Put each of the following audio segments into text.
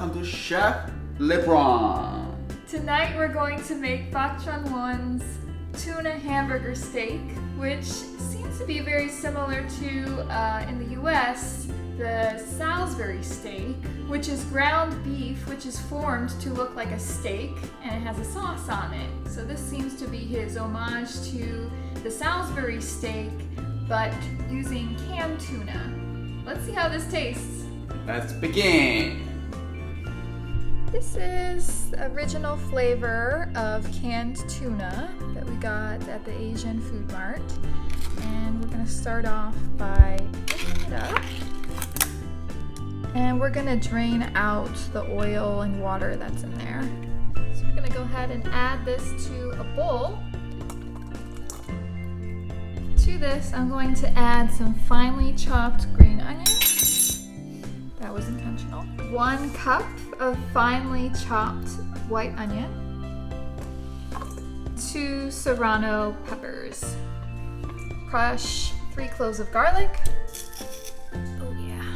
welcome to Chef Lebron. Tonight we're going to make Pak Chunwon's tuna hamburger steak, which seems to be very similar to, in the US, the Salisbury steak, which is ground beef, which is formed to look like a steak, and it has a sauce on it. So this seems to be his homage to the Salisbury steak, but using canned tuna. Let's see how this tastes. Let's begin. This is the original flavor of canned tuna that we got at the Asian Food Mart. And we're gonna start off by opening it up. And we're gonna drain out the oil and water that's in there. So we're gonna go ahead and add this to a bowl. To this, I'm going to add some finely chopped green onions. That was intentional. 1 cup of finely chopped white onion. 2 serrano peppers. Crush 3 cloves of garlic. Oh yeah.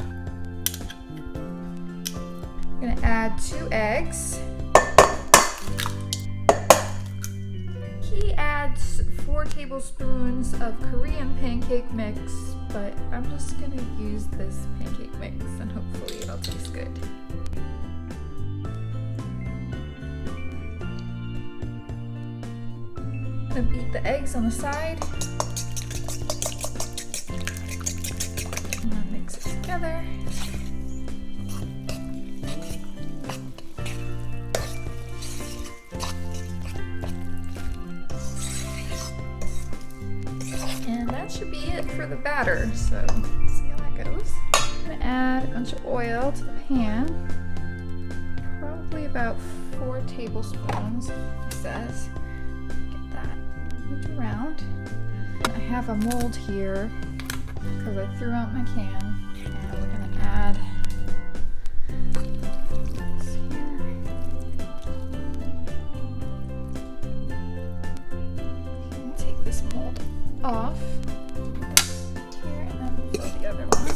I'm gonna add 2 eggs. He adds 4 tablespoons of Korean pancake mix, but I'm just gonna use this pancake mix and hopefully it'll taste good. I'm gonna beat the eggs on the side. I'm gonna mix it together. And that should be it for the batter, so let's see how that goes. I'm gonna add a bunch of oil to the pan. Probably about 4 tablespoons, it says. Get that moved around. I have a mold here because I threw out my can. And we're gonna add this here. I'm gonna take this mold off here and then fill the other one.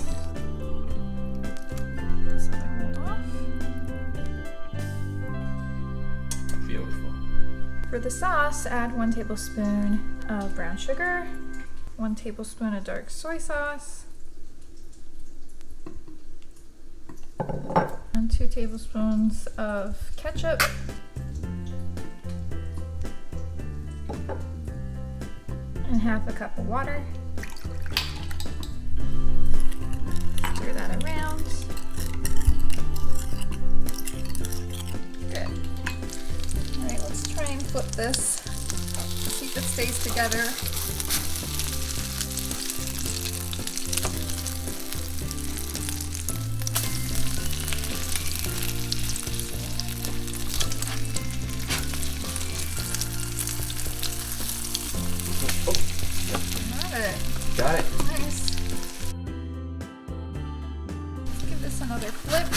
This other mold off. Beautiful. For the sauce, add 1 tablespoon of brown sugar, 1 tablespoon of dark soy sauce, and 2 tablespoons of ketchup. And 1/2 cup of water. Stir that around. Good. Alright, let's try and flip this. See if it stays together. Got it. Nice. Let's give this another flip.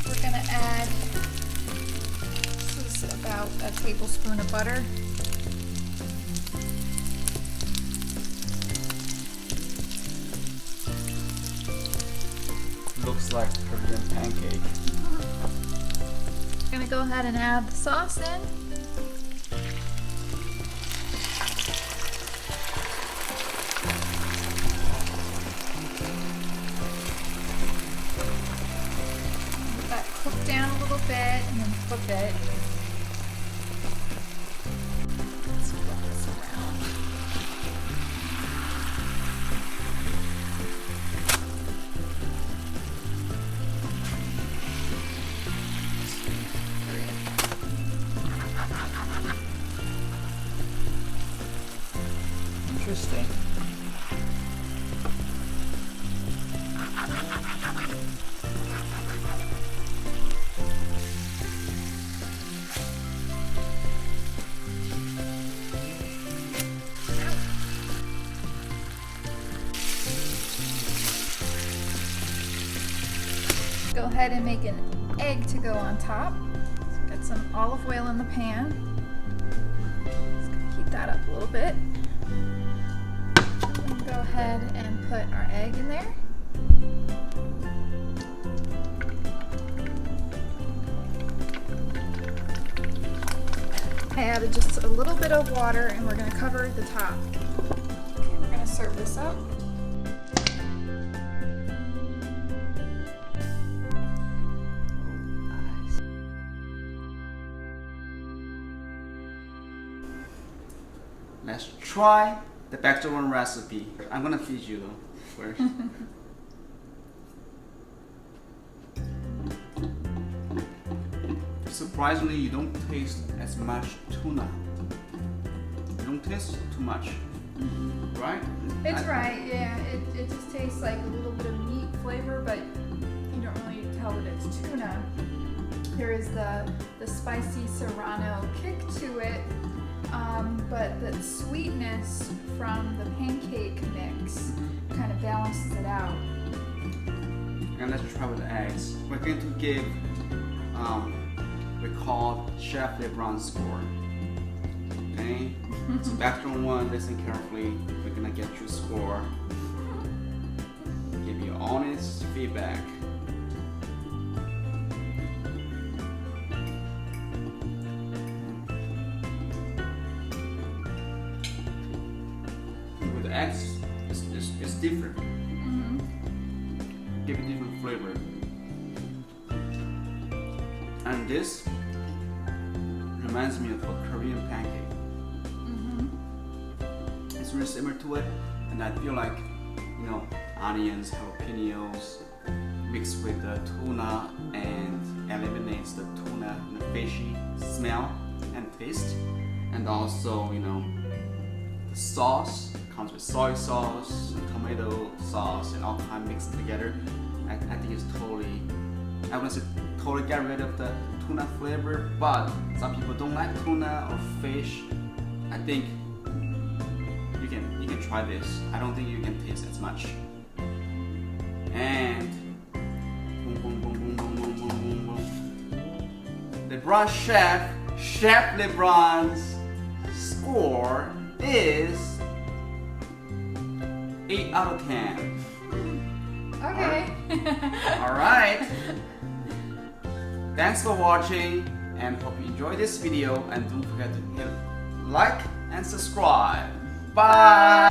We're gonna add, this is about a tablespoon of butter. Looks like Korean pancake. I'm gonna go ahead and add the sauce in. Let that cook down a little bit and then flip it. Let's flip this around. Interesting. Go ahead and make an egg to go on top. So get some olive oil in the pan. Just gonna heat that up a little bit. And go ahead and put our egg in there. I added just a little bit of water and we're going to cover the top. Okay, we're going to serve this up. Let's try the backdoor one recipe. I'm gonna feed you though first. Surprisingly, you don't taste as much tuna. You don't taste too much, right? It's right, yeah. It just tastes like a little bit of meat flavor, but you don't really tell that it's tuna. There is the spicy serrano kick to it, but the sweetness from the pancake mix kind of balances it out. And let's try with the eggs. We're going to give we call Chef Lebron score. Okay? So back on one, listen carefully. We're gonna get your score. Give you honest feedback. With the eggs, it's different. Give it different flavor. And this reminds me of a Korean pancake. It's really similar to it, and I feel like, you know, onions, jalapenos mixed with the tuna and eliminates the tuna, the fishy smell and taste. And also, you know, the sauce comes with soy sauce and tomato sauce and all kind mixed together. I think it's totally, I wouldn't say totally get rid of the tuna flavor, but some people don't like tuna or fish. I think you can try this. I don't think you can taste as much. And boom, boom, boom, boom, boom, boom, boom, boom, boom. Lebron Chef Lebron's score is 8 out of 10. Okay. All right. Thanks for watching and hope you enjoyed this video, and don't forget to hit like and subscribe. Bye.